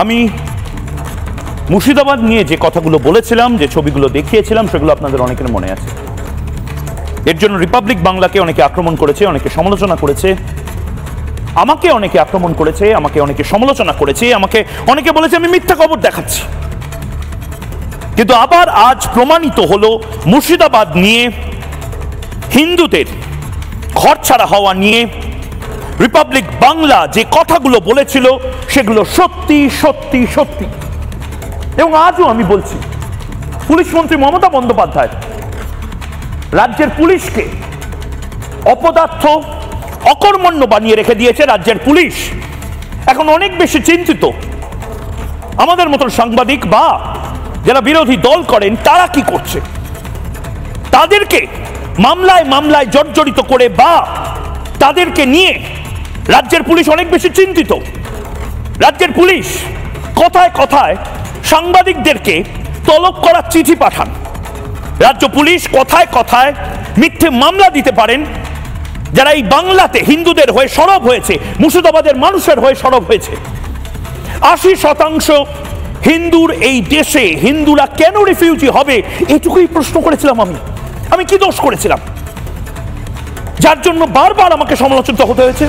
আমি মুর্শিদাবাদ নিয়ে যে কথাগুলো বলেছিলাম, যে ছবিগুলো দেখিয়েছিলাম, সেগুলো আপনাদের অনেকের মনে আছে। এর জন্য রিপাবলিক বাংলাকে অনেকে আক্রমণ করেছে, অনেকে সমালোচনা করেছে, আমাকে অনেকে আক্রমণ করেছে, আমাকে অনেকে সমালোচনা করেছে, আমাকে অনেকে বলেছে আমি মিথ্যা খবর দেখাচ্ছি। কিন্তু আবার আজ প্রমাণিত হলো মুর্শিদাবাদ নিয়ে, হিন্দুদের ঘরছাড়া হওয়া নিয়ে রিপাবলিক বাংলা যে কথাগুলো বলেছিল সেগুলো সত্যি সত্যি সত্যি। এবং আজও আমি বলছি, পুলিশ মন্ত্রী মমতা বন্দ্যোপাধ্যায় রাজ্যের পুলিশকে অপদার্থ, অকর্মণ্য বানিয়ে রেখে দিয়েছে। রাজ্যের পুলিশ এখন অনেক বেশি চিন্তিত আমাদের মতন সাংবাদিক বা যারা বিরোধী দল করেন তারা কি করছে, তাদেরকে মামলায় মামলায় জর্জরিত করে বা তাদেরকে নিয়ে রাজ্যের পুলিশ অনেক বেশি চিন্তিত। রাজ্যের পুলিশ কথায় কথায় সাংবাদিকদেরকে তলব করার চিঠি পাঠান। রাজ্য পুলিশ কথায় কথায় মিথ্যে মামলা দিতে পারেন। যারা এই বাংলাতে হিন্দুদের হয়ে সরব হয়েছে, মুর্শিদাবাদের মানুষের হয়ে সরব হয়েছে, 80% হিন্দুর এই দেশে হিন্দুরা কেন রিফিউজি হবে এটুকুই প্রশ্ন করেছিলাম। আমি কি দোষ করেছিলাম যার জন্য বারবার আমাকে সমালোচিত হতে হয়েছে?